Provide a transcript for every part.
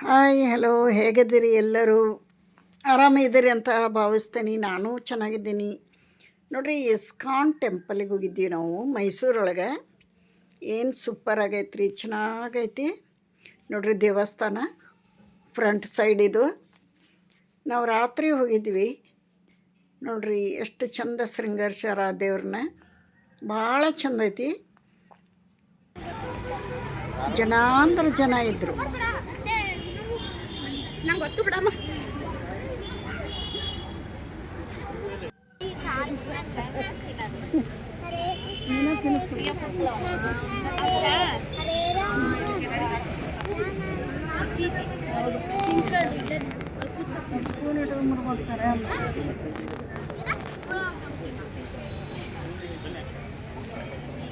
Hi hello ಹೇಗಿದ್ದೀರಿ ಎಲ್ಲರೂ ಆರಾಮಿದ್ದೀರಿ ಅಂತ ಭಾವಿಸ್ತೀನಿ. ನಾನು ಚೆನ್ನಾಗಿದ್ದೀನಿ ನೋಡಿರಿ. ಇಸ್ಕಾನ್ ಟೆಂಪಲಿಗೆ ಹೋಗಿದ್ದೀವಿ ನಾವು ಮೈಸೂರೊಳಗೆ. ಏನು ಸೂಪರ್ ಆಗೈತೆ ರೀ, ಚೆನ್ನಾಗೈತಿ ನೋಡಿರಿ. ದೇವಸ್ಥಾನ ಫ್ರಂಟ್ ಸೈಡ್ ಇದು. ನಾವು ರಾತ್ರಿ ಹೋಗಿದ್ವಿ ನೋಡಿರಿ. ಎಷ್ಟು ಚಂದ ಶೃಂಗರಿಸ್ಯಾರ ದೇವ್ರನ್ನ, ಭಾಳ ಚಂದ ಐತಿ. ಜನ ಅಂದ್ರೆ ಜನ ಇದ್ದರು. ನಂಗೆ ಗೊತ್ತು ಬಿಡಮ್ಮ.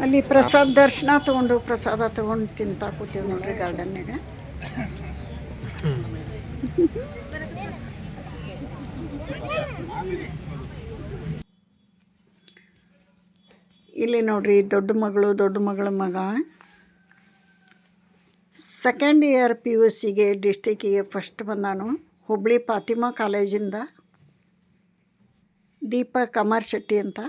ಅಲ್ಲಿ ಪ್ರಸಾದ ದರ್ಶನ ತೊಗೊಂಡು ಪ್ರಸಾದ ತೊಗೊಂಡು ತಿಂತಾ ಕೂತೀವಿ ನೋಡ್ರಿ ಗಾರ್ಡನ್ನಾಗ. ಇಲ್ಲಿ ನೋಡ್ರಿ ದೊಡ್ಡ ಮಗಳ ಮಗ ಸೆಕೆಂಡ್ ಇಯರ್ PUCಗೆ ಡಿಸ್ಟಿಕ್ಕಿಗೆ ಫಸ್ಟ್ ಬಂದಾನು. ಹುಬ್ಳಿ ಫಾತಿಮಾ ಕಾಲೇಜಿಂದ ದೀಪಕ್ ಅಮರ್ ಶೆಟ್ಟಿ ಅಂತ.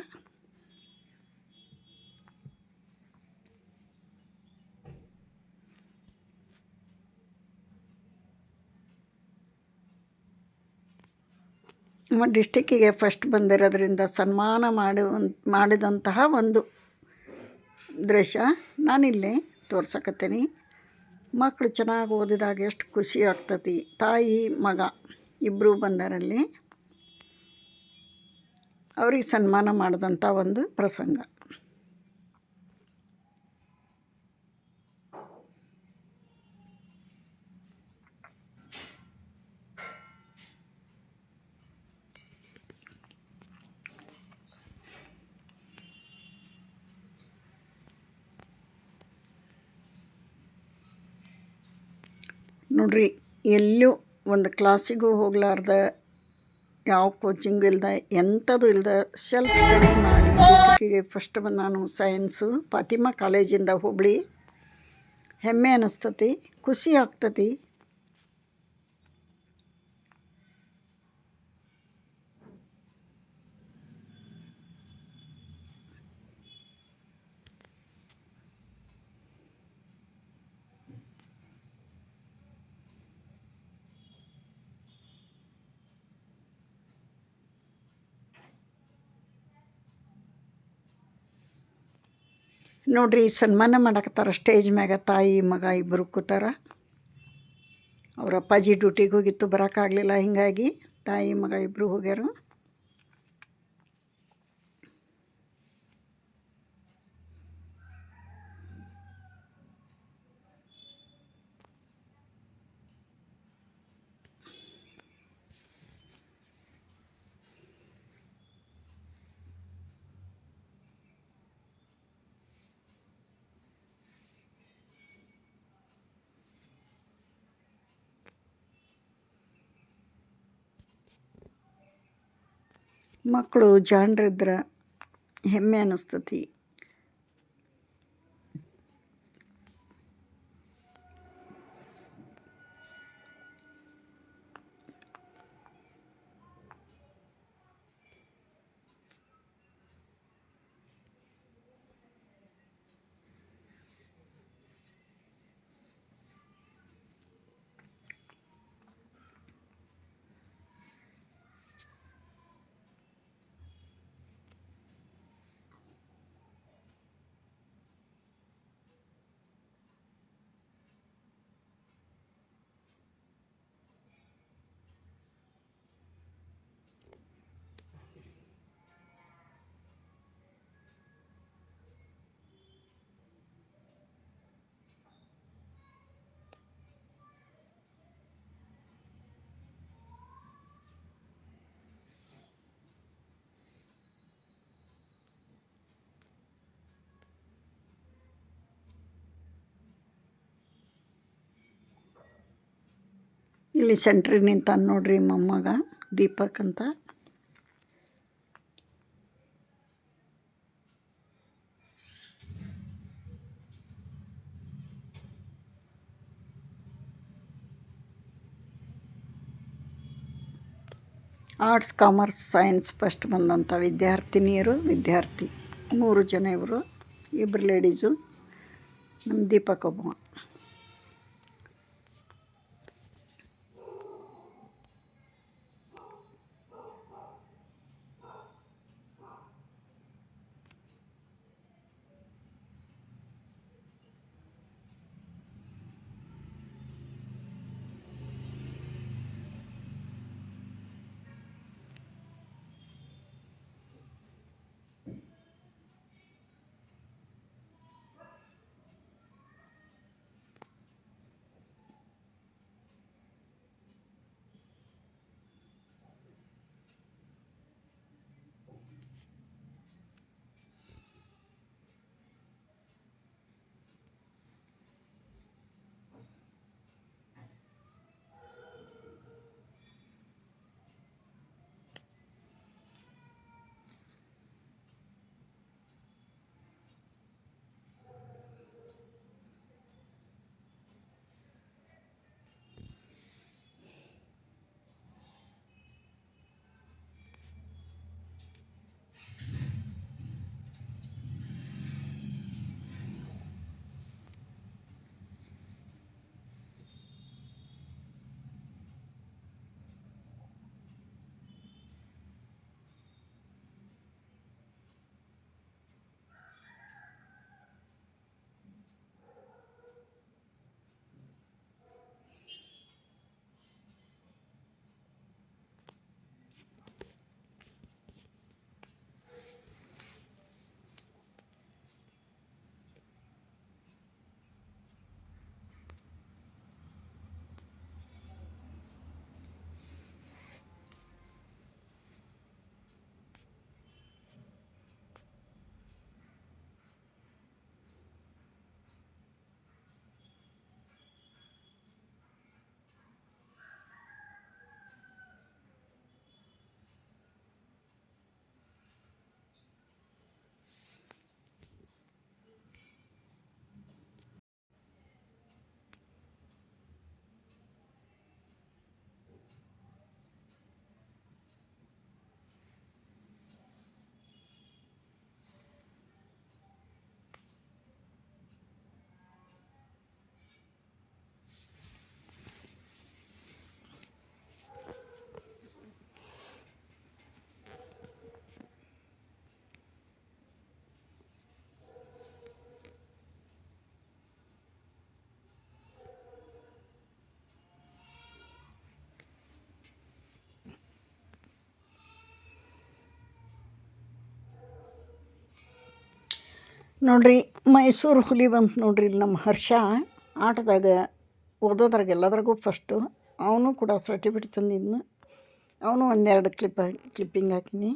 ಡಿಸ್ಟಿಕ್ಕಿಗೆ ಫಸ್ಟ್ ಬಂದಿರೋದ್ರಿಂದ ಸನ್ಮಾನ ಮಾಡಿದಂತಹ ಒಂದು ದೃಶ್ಯ ನಾನಿಲ್ಲಿ ತೋರ್ಸಕತ್ತೀನಿ. ಮಕ್ಕಳು ಚೆನ್ನಾಗಿ ಓದಿದಾಗ ಎಷ್ಟು ಖುಷಿ ಆಗ್ತತಿ. ತಾಯಿ ಮಗ ಇಬ್ಬರು ಬಂದಾರಲ್ಲಿ, ಅವ್ರಿಗೆ ಸನ್ಮಾನ ಮಾಡಿದಂಥ ಒಂದು ಪ್ರಸಂಗ. ನೋಡ್ರಿ, ಎಲ್ಲೂ ಒಂದು ಕ್ಲಾಸಿಗೂ ಹೋಗ್ಲಾರ್ದ, ಯಾವ ಕೋಚಿಂಗ್ ಇಲ್ಲದೆ, ಎಂಥದ್ದು ಇಲ್ಲದೆ ಸೆಲ್ಫ್ ಸ್ಟಡಿ ಮಾಡಿ ಡಿಸ್ಟಿಕ್ಕಿಗೆ ಫಸ್ಟ್ ಬಂದು ಸೈನ್ಸು ಫಾತಿಮಾ ಕಾಲೇಜಿಂದ ಹುಬ್ಳಿ. ಹೆಮ್ಮೆ ಅನ್ನಿಸ್ತತಿ, ಖುಷಿ ಆಗ್ತತಿ. ನೋಡ್ರಿ, ಸನ್ಮಾನ ಮಾಡಕತ್ತಾರ ಸ್ಟೇಜ್ ಮ್ಯಾಗ. ತಾಯಿ ಮಗ ಇಬ್ಬರು ಕೂತಾರ. ಅವ್ರ ಅಪ್ಪಾಜಿ ಡ್ಯೂಟಿಗೆ ಹೋಗಿತ್ತು, ಬರೋಕ್ಕಾಗಲಿಲ್ಲ. ಹೀಗಾಗಿ ತಾಯಿ ಮಗ ಇಬ್ಬರು ಹೋಗ್ಯಾರ. ಮಕ್ಕಳು ಜಾಣರಿದ್ರೆ ಹೆಮ್ಮೆ ಅನ್ನಿಸ್ತತಿ. ಇಲ್ಲಿ ಸೆಂಟ್ರಿಗೆ ನಿಂತಾನ ನೋಡ್ರಿ ಮೊಮ್ಮಗ ದೀಪಕ್ ಅಂತ. ಆರ್ಟ್ಸ್, ಕಾಮರ್ಸ್, ಸೈನ್ಸ್ ಫಸ್ಟ್ ಬಂದಂಥ ವಿದ್ಯಾರ್ಥಿ 3 ಜನ. ಇವರು 2 ಲೇಡೀಸು, ನಮ್ಮ ದೀಪಕ್ ಒಬ್ಬ. ನೋಡ್ರಿ, ಮೈಸೂರು ಹುಲಿ ಬಂತು ನೋಡ್ರಿ. ಇಲ್ಲಿ ನಮ್ಮ ಹರ್ಷ ಆಟದಾಗ, ಓದೋದ್ರಾಗ ಎಲ್ಲದ್ರಾಗೂ ಫಸ್ಟು. ಅವನು ಕೂಡ ಸರ್ಟಿಫಿಕೇಟ್ ತಂದಿದ್ನು. ಅವನು 1-2 ಕ್ಲಿಪ್ಪಿಂಗ್ ಹಾಕಿನಿ.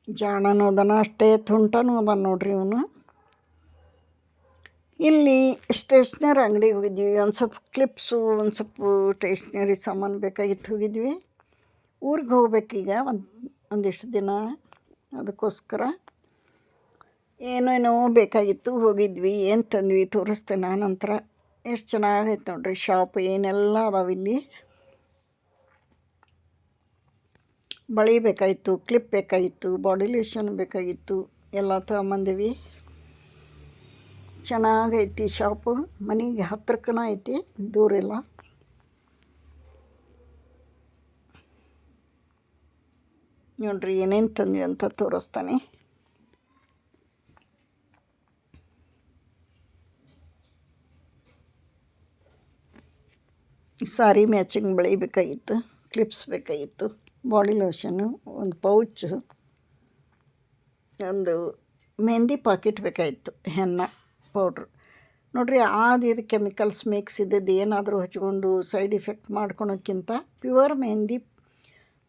ಜಾಣನೂ ಅದನ, ಅಷ್ಟೇ ತುಂಟನೂ ಅದ ನೋಡ್ರಿ ಇವನು. ಇಲ್ಲಿ ಸ್ಟೇಷ್ನರಿ ಅಂಗಡಿಗೆ ಹೋಗಿದ್ವಿ. ಒಂದು ಸ್ವಲ್ಪ ಕ್ಲಿಪ್ಸು, ಒಂದು ಸ್ವಲ್ಪ ಸ್ಟೇಷ್ನರಿ ಸಾಮಾನು ಬೇಕಾಗಿತ್ತು, ಹೋಗಿದ್ವಿ. ಊರಿಗೆ ಹೋಗ್ಬೇಕೀಗ ಒಂದಿಷ್ಟು ದಿನ, ಅದಕ್ಕೋಸ್ಕರ ಏನೇನೋ ಬೇಕಾಗಿತ್ತು, ಹೋಗಿದ್ವಿ. ಏನು ತಂದ್ವಿ ತೋರಿಸ್ತೇನೆ ನಂತರ. ಎಷ್ಟು ಚೆನ್ನಾಗೈತೆ ನೋಡ್ರಿ ಶಾಪ್, ಏನೆಲ್ಲ ಅದಾವಿಲ್ಲಿ. ಬಳೆ ಬೇಕಾಗಿತ್ತು, ಕ್ಲಿಪ್ ಬೇಕಾಗಿತ್ತು, ಬಾಡಿ ಲೋಷನ್ ಬೇಕಾಗಿತ್ತು, ಎಲ್ಲ ತೊಗೊಂಬಂದಿವಿ. ಚೆನ್ನಾಗೈತಿ ಶಾಪು, ಮನೆಗೆ ಹತ್ರಕ್ಕನ ಐತಿ, ದೂರಿಲ್ಲ. ನೋಡ್ರಿ ಏನೇನು ತಂದ್ವಿ ಅಂತ ತೋರಿಸ್ತಾನೆ. ಸಾರಿ ಮ್ಯಾಚಿಂಗ್ ಬಳೆ ಬೇಕಾಗಿತ್ತು, ಕ್ಲಿಪ್ಸ್ ಬೇಕಾಗಿತ್ತು, ಬಾಡಿ ಲೋಷನ್ನು, ಒಂದು ಪೌಚು, ಒಂದು ಮೆಹಂದಿ ಪಾಕೆಟ್ ಬೇಕಾಗಿತ್ತು, ಹೆನ್ನ ಪೌಡ್ರು. ನೋಡ್ರಿ, ಇದು ಕೆಮಿಕಲ್ಸ್ ಮಿಕ್ಸ್ ಇದ್ದದ್ದು ಏನಾದರೂ ಹಚ್ಕೊಂಡು ಸೈಡ್ ಇಫೆಕ್ಟ್ ಮಾಡ್ಕೊಳೋಕ್ಕಿಂತ ಪ್ಯೂರ್ ಮೆಹಂದಿ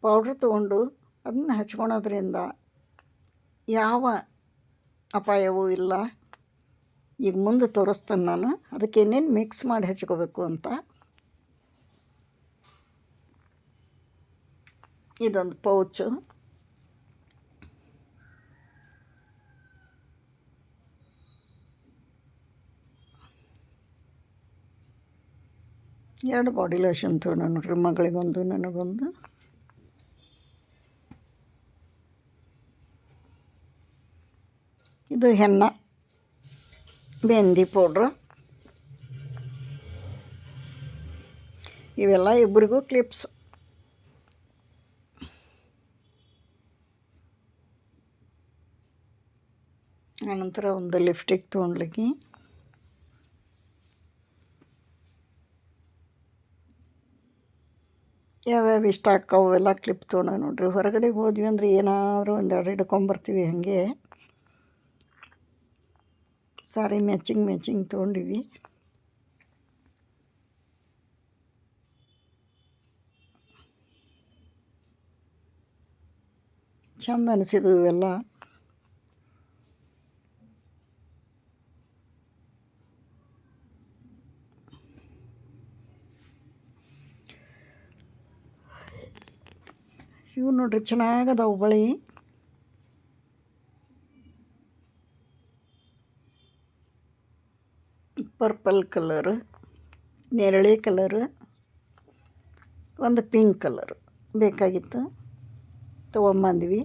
ಪೌಡ್ರ್ ತೊಗೊಂಡು ಅದನ್ನು ಹಚ್ಕೊಳೋದ್ರಿಂದ ಯಾವ ಅಪಾಯವೂ ಇಲ್ಲ. ಈಗ ಮುಂದೆ ತೋರಿಸ್ತೇನೆ ನಾನು ಅದಕ್ಕೆ ಏನೇನು ಮಿಕ್ಸ್ ಮಾಡಿ ಹಚ್ಕೋಬೇಕು ಅಂತ. ಇದೊಂದು ಪೌಚು, 2 ಬಾಡಿ ಲೋಷನ್ ತೊಗೊಂಡು ನೋಡ್ರಿ, ಮಗಳಿಗೊಂದು ನನಗೊಂದು. ಇದು ಹೆನ್ನ ಮೆಹಂದಿ ಪೌಡ್ರು. ಇವೆಲ್ಲ ಇಬ್ಬರಿಗೂ ಕ್ಲಿಪ್ಸ್. ಆನಂತರ ಒಂದು ಲಿಪ್ಸ್ಟಿಕ್ ತೊಗೊಂಡ್ಲಿಕ್ಕೆ ಯಾವ್ಯಾವ ಇಷ್ಟ ಆಕ್ಕವು ಎಲ್ಲ ಕ್ಲಿಪ್ ತೊಗೊಂಡು ನೋಡ್ರಿ. ಹೊರಗಡೆ ಹೋದ್ವಿ ಅಂದ್ರೆ ಏನಾದರೂ ಒಂದೆರಡು ಹಿಡ್ಕೊಂಬರ್ತೀವಿ. ಹಾಗೆ ಸಾರಿ ಮ್ಯಾಚಿಂಗ್ ತೊಗೊಂಡಿವಿ. ಚಂದ ಅನಿಸಿದ್ವು ಇವೆಲ್ಲ. ಇವು ನೋಡ್ರಿ ಚೆನ್ನಾಗದವು ಬಳಿ. ಪರ್ಪಲ್ ಕಲರ್, ನೇರಳೆ ಕಲರ್, ಒಂದು ಪಿಂಕ್ ಕಲರ್ ಬೇಕಾಗಿತ್ತು, ತೊಗೊಂಬಂದ್ವಿ.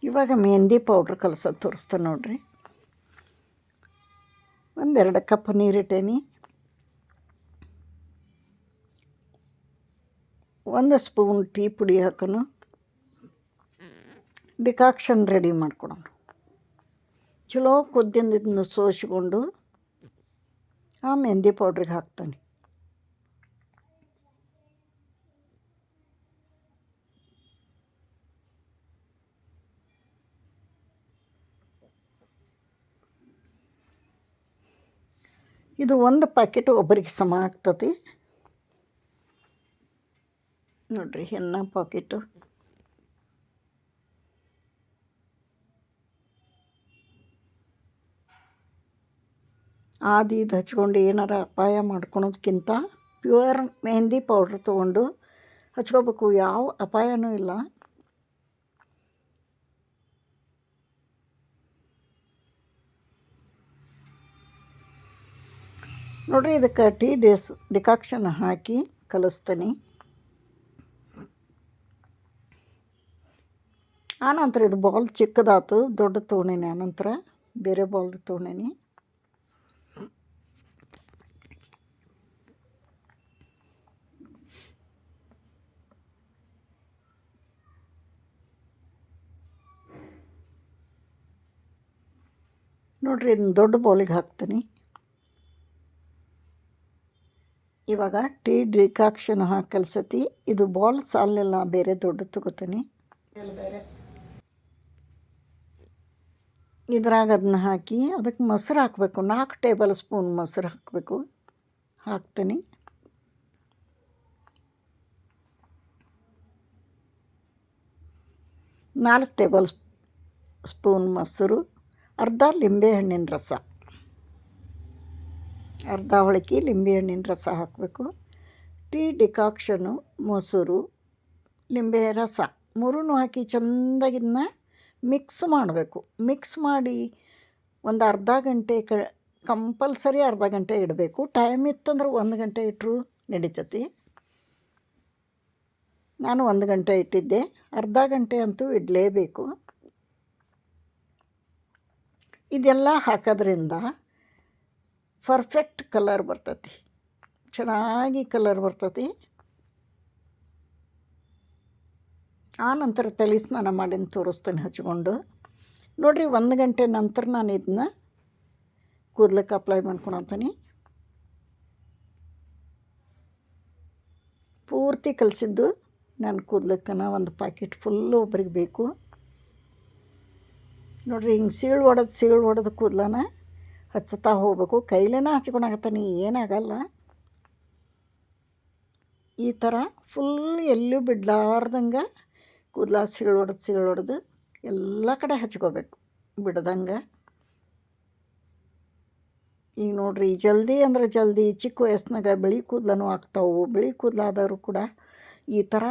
ಇವಾಗ ಮೆಹಂದಿ ಪೌಡ್ರ್ ಕಲಸೋದು ತೋರಿಸ್ತಾನೆ ನೋಡ್ರಿ. 1-2 ಕಪ್ ನೀರಿಟ್ಟೇನಿ. 1 ಸ್ಪೂನ್ ಟೀ ಪುಡಿ ಹಾಕೋಣ. ಡಿಕಾಕ್ಷನ್ ರೆಡಿ ಮಾಡ್ಕೊಳೋಣ. ಚಲೋ ಕುದ್ದಿಂದ ಇದನ್ನು ಸೋಸಿಕೊಂಡು ಆ ಮೆಹಂದಿ ಪೌಡ್ರಿಗೆ ಹಾಕ್ತಾನೆ. ಇದು 1 ಪ್ಯಾಕೆಟ್ ಒಬ್ಬರಿಗೆ ಸಮ ಆಗ್ತದೆ ನೋಡ್ರಿ. ಹೆನ್ನ ಪಾಕೆಟು ಇದು ಹಚ್ಕೊಂಡು ಏನಾರ ಅಪಾಯ ಮಾಡ್ಕೊಳೋದಕ್ಕಿಂತ ಪ್ಯೂರ್ ಮೆಹಂದಿ ಪೌಡ್ರ್ ತೊಗೊಂಡು ಹಚ್ಕೋಬೇಕು. ಯಾವ ಅಪಾಯನೂ ಇಲ್ಲ. ನೋಡ್ರಿ, ಇದಕ್ಕೆ ಟೀ ಡಿಕಾಕ್ಷನ್ ಹಾಕಿ ಕಲಿಸ್ತೀನಿ. ಆನಂತರ ಇದು ಬಾಲ್ ಚಿಕ್ಕದಾತು, ದೊಡ್ಡ ತೊಗೊಂಡೇನಿ. ಆನಂತರ ಬೇರೆ ಬಾಲ್ ತೊಗೊಂಡೇನಿ. ನೋಡ್ರಿ, ಇದನ್ನ ದೊಡ್ಡ ಬೌಲಿಗೆ ಹಾಕ್ತೀನಿ. ಇವಾಗ ಟೀ ಡಿಕಾಕ್ಷನ್ ಹಾಕಿ ಕಲ್ಸತಿ. ಇದು ಬಾಲ್ ಸಾಲೆಲ್ಲ ಬೇರೆ ದೊಡ್ಡ ತಗೋತೀನಿ. ಇದ್ರಾಗ ಅದನ್ನ ಹಾಕಿ ಅದಕ್ಕೆ ಮೊಸರು ಹಾಕಬೇಕು. 4 ಟೇಬಲ್ ಸ್ಪೂನ್ ಮೊಸರು ಹಾಕಬೇಕು. ಹಾಕ್ತೀನಿ. ನಾಲ್ಕು ಟೇಬಲ್ ಸ್ಪೂನ್ ಮೊಸರು, ಅರ್ಧ ಲಿಂಬೆಹಣ್ಣಿನ ರಸ, ಅರ್ಧ ಹೊಳಕಿ ಲಿಂಬೆಹಣ್ಣಿನ ರಸ ಹಾಕಬೇಕು. ಟೀ ಡಿಕಾಕ್ಷನು, ಮೊಸರು, ಲಿಂಬೆ ರಸ 3 ಹಾಕಿ ಚೆಂದಾಗಿದ್ದನ್ನ ಮಿಕ್ಸ್ ಮಾಡಬೇಕು. ಮಿಕ್ಸ್ ಮಾಡಿ ಒಂದು ಅರ್ಧ ಗಂಟೆ ಕಂಪಲ್ಸರಿ ಅರ್ಧ ಗಂಟೆ ಇಡಬೇಕು. ಟೈಮ್ ಇತ್ತಂದ್ರೆ 1 ಗಂಟೆ ಇಟ್ಟರು ನಡೀತತಿ. ನಾನು 1 ಗಂಟೆ ಇಟ್ಟಿದ್ದೆ. ಅರ್ಧ ಗಂಟೆ ಅಂತೂ ಇಡಲೇಬೇಕು. ಇದೆಲ್ಲ ಹಾಕೋದ್ರಿಂದ ಪರ್ಫೆಕ್ಟ್ ಕಲರ್ ಬರ್ತತಿ, ಚೆನ್ನಾಗಿ ಕಲರ್ ಬರ್ತತಿ. ಆನಂತರ ತಲೆ ಸ್ನಾನ ಮಾಡಿ ತೋರಿಸ್ತೇನೆ ಹಚ್ಕೊಂಡು. ನೋಡಿರಿ, 1 ಗಂಟೆ ನಂತರ ನಾನು ಇದನ್ನ ಕೂದಲಕ್ಕೆ ಅಪ್ಲೈ ಮಾಡ್ಕೊಳತೀನಿ. ಪೂರ್ತಿ ಕಲಿಸಿದ್ದು ನಾನು ಕೂದಲಕ್ಕನ 1 ಪ್ಯಾಕೆಟ್ ಫುಲ್ಲು ಒಬ್ರಿಗೆ ಬೇಕು. ನೋಡಿರಿ, ಹಿಂಗೆ ಸೀಳು ಹೊಡೆದು ಕೂದಲನ ಹಚ್ಚುತ್ತಾ ಹೋಗ್ಬೇಕು. ಕೈಲೇನ ಹಚ್ಕೊಳಕತ್ತೀನಿ, ಏನಾಗಲ್ಲ. ಈ ಥರ ಫುಲ್ ಎಲ್ಲೂ ಬಿಡಲಾರ್ದಂಗೆ ಕೂದಲ ಸಿಗಳೊಡೆದು ಎಲ್ಲ ಕಡೆ ಹಚ್ಕೋಬೇಕು ಬಿಡ್ದಂಗೆ. ಈಗ ನೋಡ್ರಿ ಜಲ್ದಿ ಅಂದ್ರೆ ಜಲ್ದಿ ಚಿಕ್ಕ ವಯಸ್ಸಿನಾಗ ಬಿಳಿ ಕೂದಲೂ ಆಗ್ತಾವೆ. ಬಿಳಿ ಕೂದಲಾದವರು ಕೂಡ ಈ ಥರ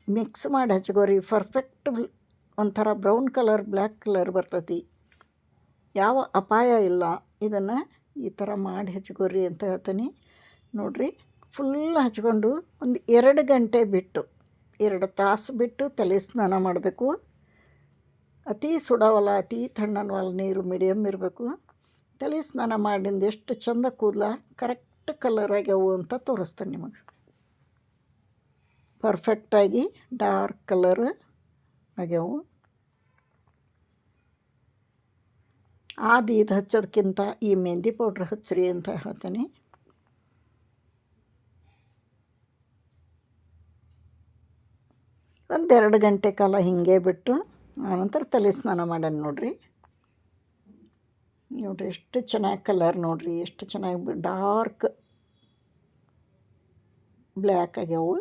ಮಿಕ್ಸ್ ಮಾಡಿ ಹಚ್ಕೋರಿ. ಪರ್ಫೆಕ್ಟ್ ಒಂಥರ ಬ್ರೌನ್ ಕಲರ್ ಬ್ಲ್ಯಾಕ್ ಕಲರ್ ಬರ್ತೈತಿ. ಯಾವ ಅಪಾಯ ಇಲ್ಲ. ಇದನ್ನು ಈ ಥರ ಮಾಡಿ ಹಚ್ಕೋರಿ ಅಂತ ಹೇಳ್ತೀನಿ. ನೋಡಿರಿ ಫುಲ್ ಹಚ್ಕೊಂಡು ಒಂದು 2 ಗಂಟೆ ಬಿಟ್ಟು 2 ತಾಸು ಬಿಟ್ಟು ತಲೆ ಸ್ನಾನ ಮಾಡಬೇಕು. ಅತಿ ಸುಡವಲ್ಲ, ಅತಿ ತಣ್ಣನವಲ್ಲ, ನೀರು ಮೀಡಿಯಮ್ ಇರಬೇಕು. ತಲೆ ಸ್ನಾನ ಮಾಡಿಂದ ಎಷ್ಟು ಚಂದ ಕೂದಲ ಕರೆಕ್ಟ್ ಕಲರ್ ಆಗ್ಯಾವು ಅಂತ ತೋರಿಸ್ತೇನೆ ನಿಮಗೆ. ಪರ್ಫೆಕ್ಟಾಗಿ ಡಾರ್ಕ್ ಕಲರ್ ಆಗ್ಯಾವು. ಇದು ಹಚ್ಚೋದಕ್ಕಿಂತ ಈ ಮೆಹಂದಿ ಪೌಡ್ರ್ ಹಚ್ಚಿರಿ ಅಂತ ಹೇಳ್ತೀನಿ. ಒಂದು 2 ಗಂಟೆ ಕಾಲ ಹೀಗೆ ಬಿಟ್ಟು ಆನಂತರ ತಲೆ ಸ್ನಾನ ಮಾಡೋಣ. ನೋಡಿರಿ ಎಷ್ಟು ಚೆನ್ನಾಗಿ ಕಲರ್, ನೋಡಿರಿ ಎಷ್ಟು ಚೆನ್ನಾಗಿ ಡಾರ್ಕ್ ಬ್ಲ್ಯಾಕ್ ಆಗ್ಯಾವು.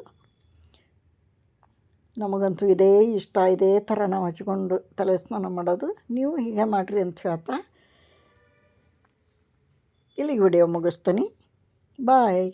ನಮಗಂತೂ ಇದೇ ಇಷ್ಟ. ಇದೇ ಥರ ನಾವು ಹಚ್ಕೊಂಡು ತಲೆ ಸ್ನಾನ ಮಾಡೋದು. ನೀವು ಹೀಗೆ ಮಾಡಿರಿ ಅಂತ ಹೇಳ್ತಾ ಇಲ್ಲಿಗೆ ವಿಡಿಯೋ ಮುಗಿಸ್ತೀನಿ. ಬಾಯ್.